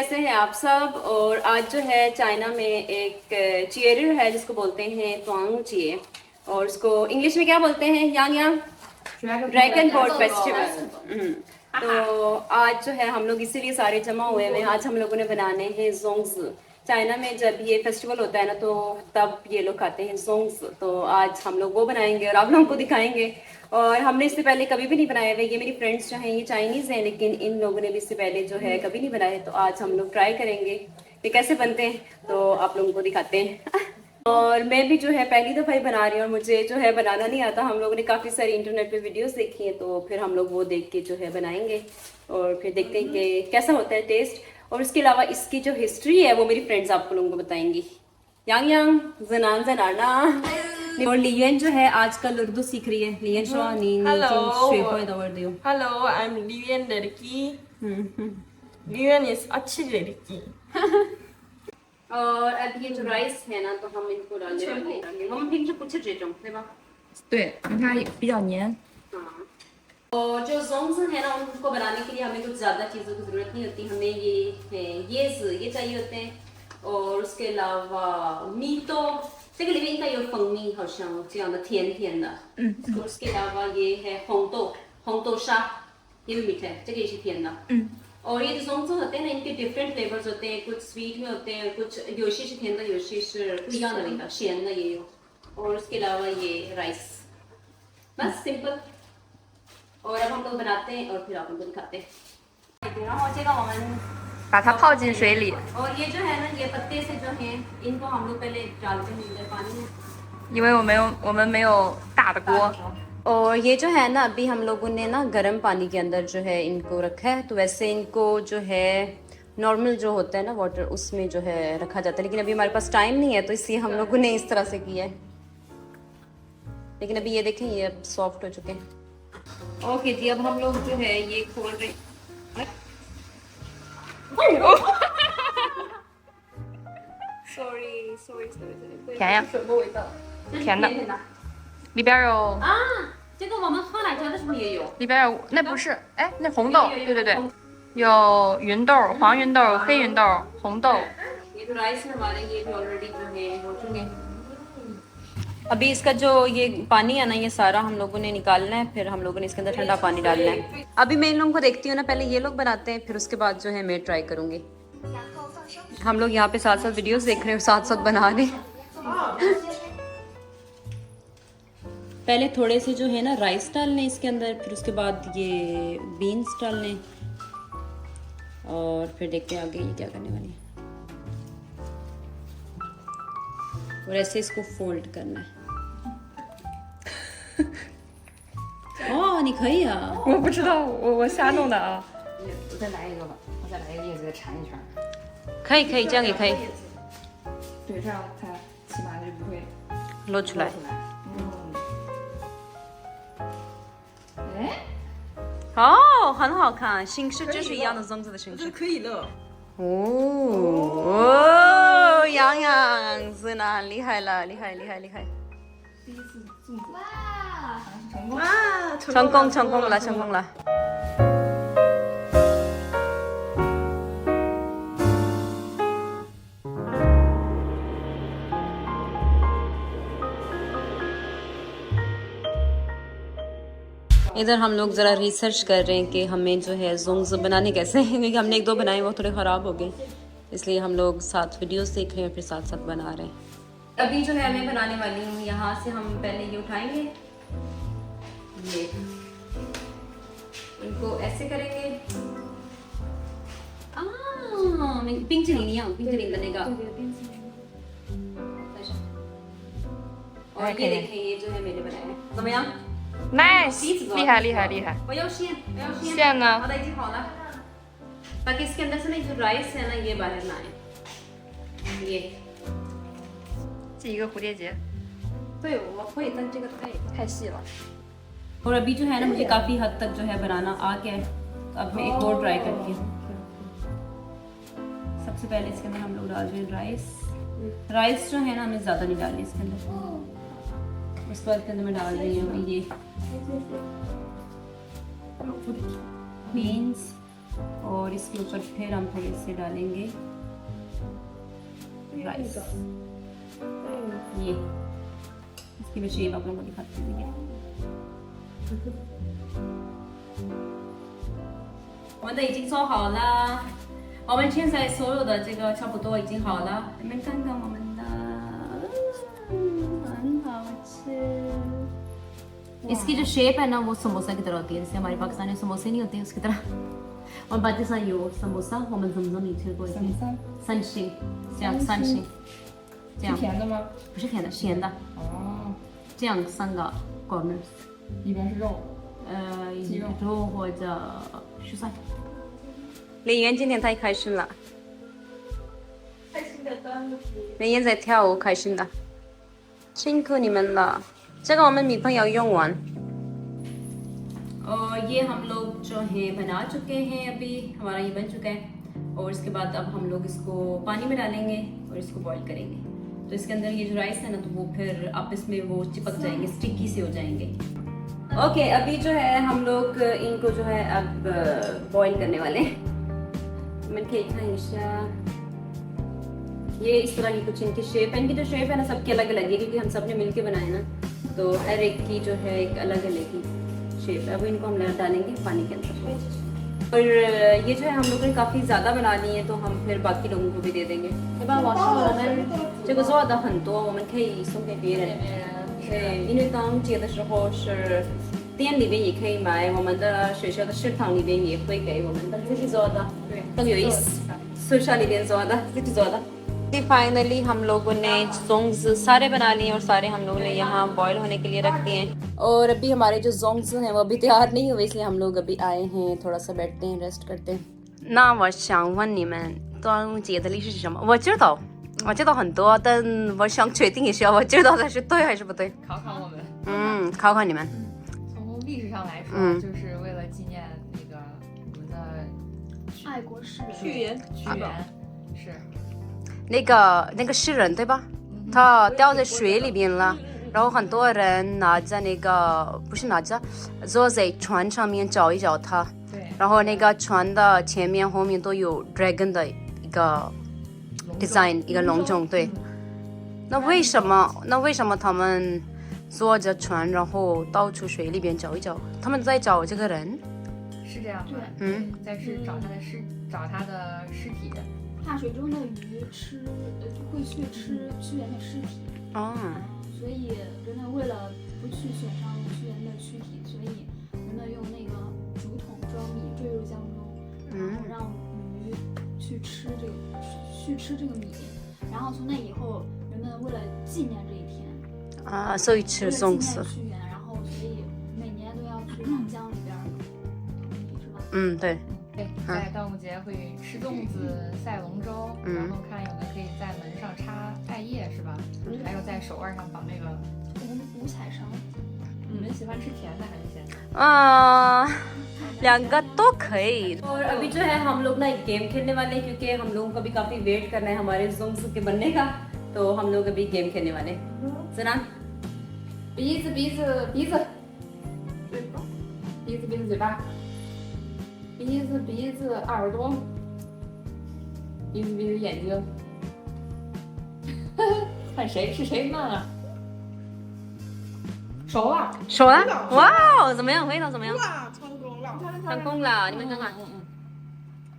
कैसे हैं आप सब। और आज जो है चाइना में एक चियरर है जिसको बोलते हैं त्वांग चिए, और उसको इंग्लिश में क्या बोलते हैं, यांग यांग ड्रैगन बोट फेस्टिवल। तो आज जो है हम लोग इसीलिए सारे जमा हुए हैं। आज हम लोगों ने बनाने हैं जोंग्स। चाइना में जब ये फेस्टिवल होता है ना तो तब ये लोग खाते हैं जोंग्स। तो आज हम लोग वो बनाएंगे और आप लोगों को दिखाएंगे। और हमने इससे पहले कभी भी नहीं बनाया हुआ। ये मेरी फ्रेंड्स जो हैं ये चाइनीज़ हैं, लेकिन इन लोगों ने भी इससे पहले जो है कभी नहीं बनाया। तो आज हम लोग ट्राई करेंगे ये कैसे बनते हैं, तो आप लोगों को दिखाते हैं। और मैं भी जो है पहली दफ़ा ही बना रही हूँ और मुझे जो है बनाना नहीं आता। हम लोगों ने काफ़ी सारी इंटरनेट पे वीडियोस देखी हैं, तो फिर हम लोग वो देख के जो है बनाएंगे और फिर देखते हैं कि कैसा होता है टेस्ट। और उसके अलावा इसकी जो हिस्ट्री है वो मेरी फ्रेंड्स आप लोगों को बताएंगी। यांग यांग जनान जनाना। और लियन जो है आजकल उर्दू सीख रही है। लियन शो नी नी Hello, I'm Lian लड़की. Lian is अच्छी लड़की. और अब ये जो राइस है ना तो हम इनको डालने वाले हैं। हम फिर जो कुछ जेटों है बा 对，它比较黏。 हाँ। और जो जोंग्स है ना उनको बनाने के लिए हमें कुछ ज़्यादा चीज़ों की ज़रूरत नहीं होती। हमें ये चाहिए होते हैं। और उसके अलावा मीटो 这个里面应该有蜂蜜，好像这样的甜甜的。और उसके अलावा ये है红豆沙，ये भी मीठा है, 这个也是甜的。और ये जो जोंग्स होते हैं ना इनके डिफरेंट फ्लेवर्स होते हैं। कुछ स्वीट में होते हैं, कुछ 有些是甜的，有些是不一样的味道，咸的也有。और उसके अलावा ये राइस, बस सिंपल। और अब हम लोग बनाते हैं और फिर आप लोगों को दिखाते हैं। 然后这个我们 把它泡进水里， और ये जो है ना ये पत्ते से जो है इनको हम लोग पहले डालते हैं इधर पानी में। 因为我们没有大的锅。 और ये जो है ना अभी हम लोगों ने ना गर्म पानी के अंदर जो है इनको रखा है। तो वैसे इनको जो है नॉर्मल जो होता है ना वाटर उसमें जो है रखा जाता है, लेकिन अभी हमारे पास टाइम नहीं है तो इसलिए हम लोगों ने इस तरह से किया है। लेकिन अभी ये देखें ये अब सॉफ्ट हो चुके हैं। ओके जी, अब हम लोग जो है ये खोल रहे हैं। sorry 甜呀，什么味道？甜的，里边有啊，这个我们喝奶茶的时候也有。里边有，那不是，哎，那红豆，对对对，有芸豆、黄芸豆、黑芸豆、红豆。 ये जो राइस है हमारे ये भी ऑलरेडी जो है हो चुके हैं। अभी इसका जो ये पानी है ना ये सारा हम लोगों ने निकालना है, फिर हम लोगों ने इसके अंदर ठंडा पानी डालना है। अभी मैं इन लोगों को देखती हूँ ना, पहले ये लोग बनाते हैं फिर उसके बाद जो है मैं ट्राई करूँगी। हम लोग यहाँ पे साथ साथ वीडियोस देख रहे हैं, साथ साथ बना रहे हैं। पहले थोड़े से जो है ना राइस डालने इसके अंदर, फिर उसके बाद ये बीन्स डालने और फिर देखते हैं आगे ये क्या करने वाली है। और ऐसे इसको फोल्ड करना है।哦，你可以啊。我不知道，我瞎弄的啊。我再来一个吧，我再来一个叶子再缠一圈。可以可以，这样也可以。对，这样它起码就不会露出来。出来。哎，哦，很好看，形式就是一样的粽子的形式。可以了。哦，洋洋子呢？厉害了，厉害厉害厉害！第一次粽子哇，成功！啊，成功成功了，成功了。इधर हम लोग ज़रा रिसर्च कर रहे हैं कि हमें जो है जोंग्स बनाने कैसे हैं, क्योंकि हमने एक दो बनाए वो थोड़े ख़राब हो गए, इसलिए हम लोग साथ वीडियोस देख रहे हैं फिर साथ साथ बना रहे हैं। अभी जो है मैं बनाने वाली हूँ, यहाँ से हम पहले ये उठाएंगे, ये इनको ऐसे करेंगे। पिंक चली बनेगा। और ये देखें ये जो है मैंने बनाया है, तो मैं Nice，厉害厉害厉害。我要线线呢？好的，已经好了。ताकि इसके अंदर से ना जो राइस है ना ये बाहर ना आए। ये 系一个蝴蝶结，对，我会，但这个太细了。 और अभी जो है ना मुझे काफ़ी हद तक जो है बनाना आ गया है। तो अब मैं एक और ट्राई करती हूँ। सबसे पहले इसके अंदर हम लोग डाल रहे हैं राइस जो है ना हमें ज़्यादा नहीं डालनी इसके अंदर। उसके बाद के अंदर मैं डाल रही हूँ ये बीन्स और इसके ऊपर फिर हम थोड़े से डालेंगे राइस। ये इसकी भी शेप आप लोगों को दिखाती हूँ।我们的已经做好了，我们现在所有的这个差不多已经好了，你们看看我们的，很好吃。इसकी जो शेप है ना वो समोसा की तरह होती है, जैसे हमारे पाकिस्तानी समोसे नहीं होते हैं उसकी तरह। और बातें सा यो समोसा我们怎么以前过去三星这样三星这样是甜的吗？不是甜的咸的哦，这样三个 corners 里边是肉。鸡肉肉或者蔬菜。林媛今天太开心了，开心的端午节。林媛在跳舞，开心的，辛苦你们了。这个我们米粉要用完。और ये हम लोग जो है बना चुके हैं, अभी हमारा ये बन चुका है। और इसके बाद अब हम लोग इसको पानी में डालेंगे और इसको बॉईल करेंगे। तो इसके अंदर ये जो राइस है ना तो वो फिर आपस में वो चिपक जाएंगे, स्टिकी से हो जाएंगे। ओके, अभी जो है हम लोग इनको जो है अब बॉईल करने वाले हैं। ये इस तरह की कुछ इनकी शेप है। इनकी जो शेप है ना सबकी अलग अलग है, क्योंकि हम सब ने मिलके बनाए ना, तो हर एक की जो है एक अलग अलग की शेप है। अब इनको हम डालेंगे पानी के अंदर। और ये जो है हम लोगों ने काफ़ी ज़्यादा बना ली है, तो हम फिर बाकी लोगों को भी दे देंगे। 这个做的很多，我们可以送给别人。对，因为当节的时候是店里边也可以买，我们的学校的食堂里边也会给我们的，自己做的，对，更有意思。宿舍里边做的，自己做的。फाइनली हम लोगों ने जोंग्स सारे बना लिए और सारे हम लोगों ने यहाँ बॉईल होने के लिए रख दिए हैं। और अभी हमारे जो जोंग्स हैं वो अभी तैयार नहीं हुए, इसलिए हम लोग अभी आए हैं, थोड़ा सा बैठते हैं, रेस्ट करते हैं। 那我想问你们端午节的历史是什么？我知道很多，但我想确定一下，我知道的是对还是不对？考考我们。考考你们。从历史上来说，就是为了纪念那个我们的爱国诗人屈原是。那个诗人对吧？他掉在水里边了，然后很多人拿着那个不是拿着，坐在船上面找一找他。对。然后那个船的前面后面都有 dragon 的一个 design， 一个龙种。对。那为什么他们坐着船，然后到处水里边找一找？他们在找这个人？是这样的。在找他的尸体。怕水中的鱼会去吃屈原的尸体，所以人们为了不去损伤屈原的躯体，所以人们用那个竹筒装米坠入江中，然后让鱼去吃这个米，然后从那以后，人们为了纪念这一天所以吃粽子。屈原，然后所以每年都要去长江里边是吧？对。在端午节会吃粽子、赛龙舟，然后看有的可以在门上插艾叶，是吧？还有在手腕上绑那个五彩绳。你们喜欢吃甜的还是咸的？两个都可以。और अभी जो है हम लोग ना एक गेम खेलने वाले हैं, क्योंकि हम लोगों को भी काफी वेट करना है हमारे जोंग्स के बनने का, तो हम लोग अभी गेम खेलने वाले हैं। सुना? 鼻子鼻子鼻子，鼻子鼻子嘴巴。鼻子鼻子耳朵，鼻子鼻子眼睛，看谁是谁慢啊？熟了，哇，怎么样？味道怎么样？哇，成功了！成功了，你们看看。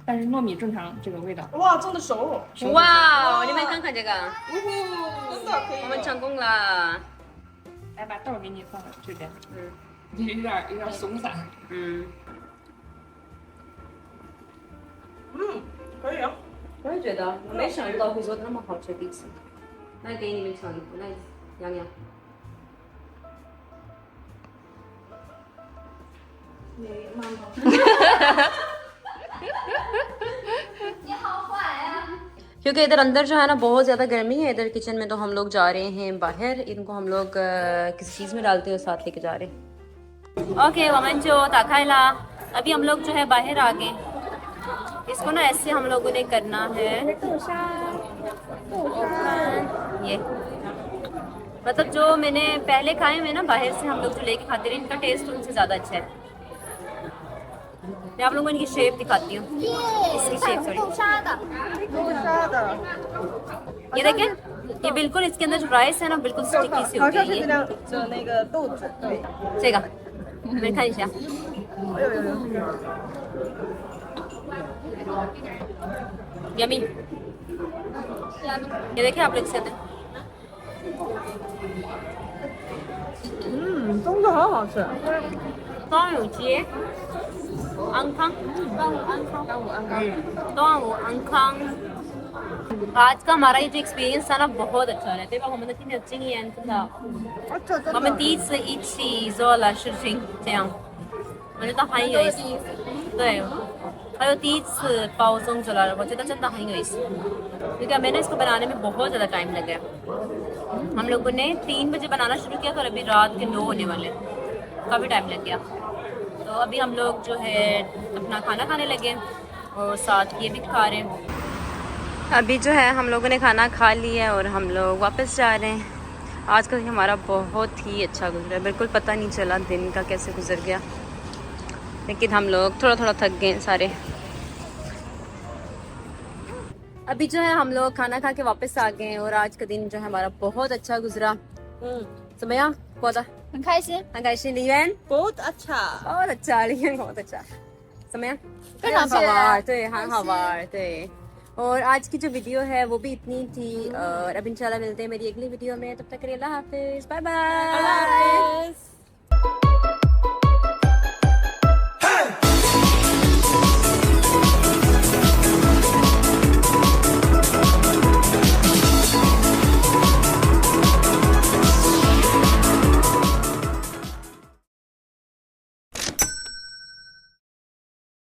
但是糯米正常这个味道。哇，真的熟了！哇，你们看看这个，真的可以。我们成功了。来，把豆给你放在这边。有点松散。可以啊。我也觉得，我没想到会做那么好吃的吃。来给你们尝一口，来，洋洋。你好坏啊！ क्योंकि इधर अंदर जो है ना बहुत ज़्यादा गर्मी है इधर किचन में, तो हम लोग जा रहे हैं बाहर। इनको हम लोग किसी चीज़ में डालते हुए साथ लेके जा रहे हैं। ओके, 我们就打开了。अभी हम लोग जो है बाहर आ गए। इसको ना ऐसे हम लोगों ने करना है। ये मतलब जो मैंने पहले खाए हुए ना बाहर से हम लोग जो लेके खाते रहे, इनका टेस्ट उनसे ज़्यादा अच्छा है। मैं आप लोगों को इनकी शेप दिखाती हूँ, इसकी शेप थोड़ी। 豆沙的， ये देखें, ये बिल्कुल इसके अंदर जो राइस है ना बिल्कुल स्टिकी सी हो 好像 गई 是 है 这样的那个豆子，对， 这个你们看一下 哎呦呦呦， यमी। ये देखिए आप लोग इसके अंदर 粽子好好吃，端午节安康，端午安康。आज का हमारा ये जो एक्सपीरियंस था ना बहुत अच्छा रहा है, हम natürlich erzählen hier da. 啊这真 我 的 们第一次一起做了事情，这样我觉得很有意思。对，还有第一次包粽子了，我觉得真的很有意思，क्योंकि हमें ना इसको बनाने में बहुत ज़्यादा टाइम लगा है। हम लोगों ने 3 बजे बनाना शुरू किया तो अभी रात के 9 होने वाले, काफ़ी टाइम लग गया। तो अभी हम लोग जो है अपना खाना खाने लगे और साथ ये भी खा रहे हैं। अभी जो है हम लोगों ने खाना खा लिया है और हम लोग वापस जा रहे हैं। आज का दिन हमारा बहुत ही अच्छा गुजरा, बिल्कुल पता नहीं चला दिन का कैसे गुजर गया, लेकिन हम लोग थोड़ा थोड़ा थक गए सारे। अभी जो है हम लोग खाना खा के वापस आ गए हैं और आज का दिन जो है हमारा बहुत अच्छा गुजरा। समया बहुत 很开心，很开心，李渊 बहुत अच्छा， बहुत अच्छा，李渊बहुत अच्छा，怎么样？非常好玩，对，很好玩，对。और आज की जो वीडियो है वो भी इतनी थी और अब इंशाल्लाह मिलते हैं मेरी अगली वीडियो में, तब तक के लिए अल्लाह हाफिज, बाय बाय।